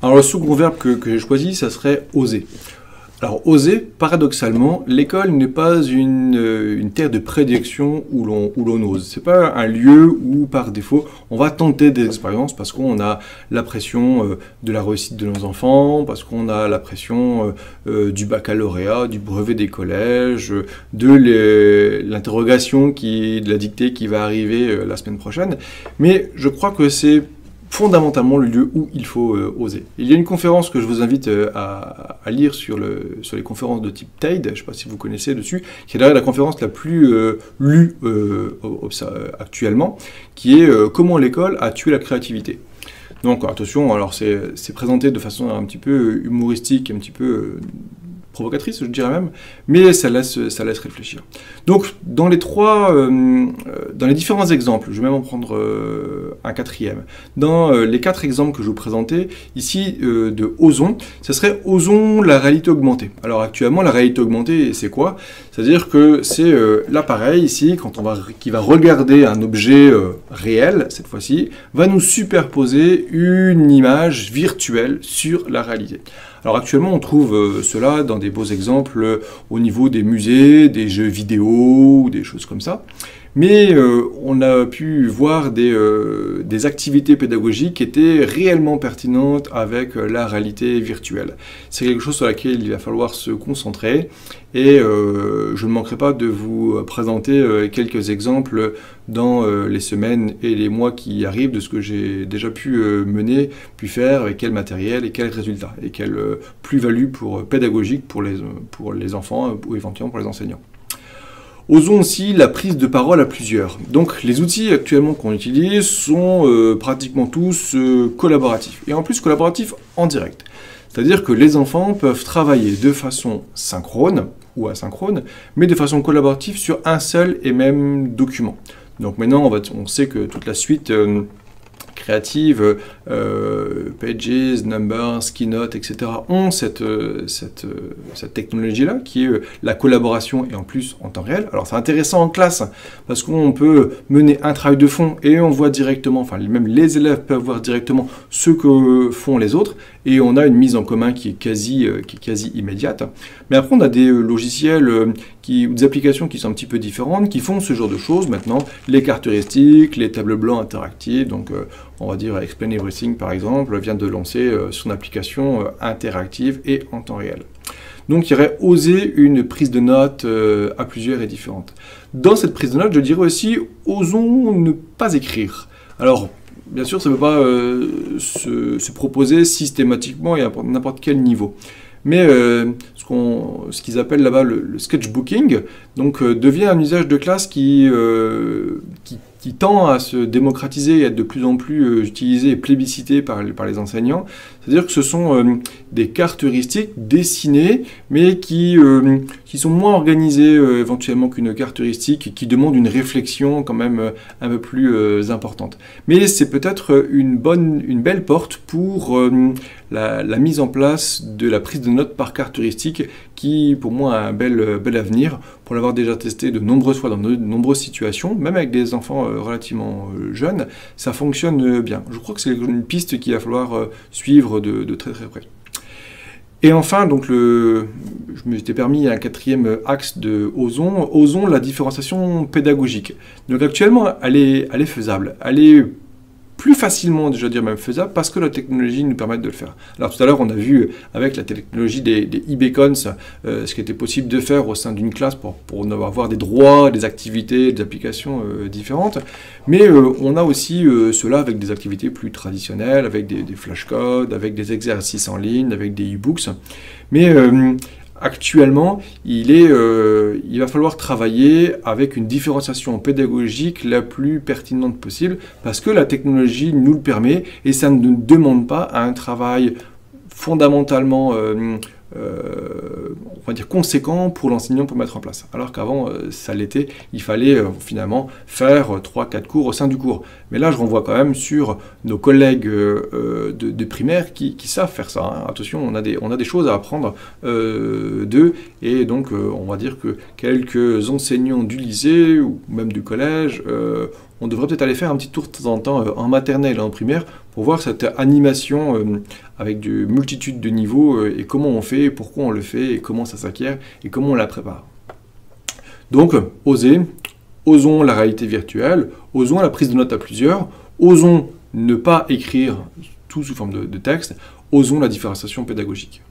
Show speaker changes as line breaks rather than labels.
Alors le second verbe que j'ai choisi, ça serait oser. Alors oser, paradoxalement, l'école n'est pas une terre de prédilection où l'on ose. C'est pas un lieu où par défaut on va tenter des expériences parce qu'on a la pression de la réussite de nos enfants, parce qu'on a la pression du baccalauréat, du brevet des collèges, de l'interrogation de la dictée qui va arriver la semaine prochaine. Mais je crois que c'est fondamentalement le lieu où il faut oser. Il y a une conférence que je vous invite à lire sur les conférences de type TED, je ne sais pas si vous connaissez dessus, qui est d'ailleurs la conférence la plus lue actuellement, qui est Comment l'école a tué la créativité. Donc attention, alors c'est présenté de façon un petit peu humoristique, un petit peu provocatrice, je dirais même, mais ça laisse réfléchir. Donc, dans les différents exemples, je vais même en prendre un quatrième. Dans les 4 exemples que je vous présentais, ici, de Osons, ce serait Osons la réalité augmentée. Alors, actuellement, la réalité augmentée, c'est quoi? C'est-à-dire que c'est l'appareil, ici, qui va regarder un objet réel, cette fois-ci, va nous superposer une image virtuelle sur la réalité. Alors actuellement, on trouve cela dans des beaux exemples au niveau des musées, des jeux vidéo, ou des choses comme ça. Mais on a pu voir des activités pédagogiques qui étaient réellement pertinentes avec la réalité virtuelle. C'est quelque chose sur laquelle il va falloir se concentrer et je ne manquerai pas de vous présenter quelques exemples dans les semaines et les mois qui arrivent de ce que j'ai déjà pu mener, puis faire, avec quel matériel et quels résultats, et quelle plus-value pédagogique pour les enfants ou éventuellement pour les enseignants. Osons aussi la prise de parole à plusieurs. Donc les outils actuellement qu'on utilise sont pratiquement tous collaboratifs. Et en plus collaboratifs en direct. C'est-à-dire que les enfants peuvent travailler de façon synchrone ou asynchrone, mais de façon collaborative sur un seul et même document. Donc maintenant on sait que toute la suite créative, Pages, Numbers, Keynote, etc. ont cette technologie-là, qui est la collaboration et en plus en temps réel. Alors c'est intéressant en classe, parce qu'on peut mener un travail de fond et on voit directement, enfin même les élèves peuvent voir directement ce que font les autres, et on a une mise en commun qui est quasi immédiate. Mais après on a des logiciels ou des applications qui sont un petit peu différentes, qui font ce genre de choses maintenant, les cartes heuristiques, les tableaux blancs interactifs, donc on va dire Explain Everything par exemple, vient de lancer son application interactive et en temps réel. Donc il y aurait oser une prise de notes à plusieurs et différentes. Dans cette prise de notes, je dirais aussi, osons ne pas écrire. Alors, bien sûr, ça ne peut pas se proposer systématiquement et à n'importe quel niveau. Mais ce qu'ils appellent là-bas le sketchbooking donc, devient un usage de classe qui tend à se démocratiser et être de plus en plus utilisé et plébiscité par les enseignants. C'est-à-dire que ce sont des cartes heuristiques dessinées, mais qui sont moins organisées éventuellement qu'une carte heuristique, qui demande une réflexion quand même un peu plus importante. Mais c'est peut-être une belle porte pour la mise en place de la prise de notes par carte heuristique, qui pour moi a un bel avenir, pour l'avoir déjà testé de nombreuses fois dans de nombreuses situations, même avec des enfants relativement jeunes, ça fonctionne bien. Je crois que c'est une piste qu'il va falloir suivre de très très près. Et enfin, donc je me suis permis un 4e axe de Osons, osons la différenciation pédagogique. Donc actuellement, elle est faisable, elle est plus facilement, déjà dire même faisable, parce que la technologie nous permet de le faire. Alors tout à l'heure, on a vu avec la technologie des e-beacons ce qui était possible de faire au sein d'une classe pour avoir des droits, des activités, des applications différentes. Mais on a aussi cela avec des activités plus traditionnelles, avec des flashcodes, avec des exercices en ligne, avec des e-books. Mais actuellement, il va falloir travailler avec une différenciation pédagogique la plus pertinente possible, parce que la technologie nous le permet, et ça ne demande pas un travail fondamentalement on va dire conséquent pour l'enseignant pour mettre en place. Alors qu'avant, ça l'était, il fallait finalement faire 3-4 cours au sein du cours. Mais là, je renvoie quand même sur nos collègues de primaire qui savent faire ça. Hein. Attention, on a des choses à apprendre d'eux, et donc on va dire que quelques enseignants du lycée ou même du collège, on devrait peut-être aller faire un petit tour de temps en temps en maternelle et en primaire pour voir cette animation avec une multitude de niveaux et comment on fait, et pourquoi on le fait, et comment ça s'acquiert, et comment on la prépare. Donc, osons la réalité virtuelle, osons la prise de notes à plusieurs, osons ne pas écrire tout sous forme de texte, osons la différenciation pédagogique.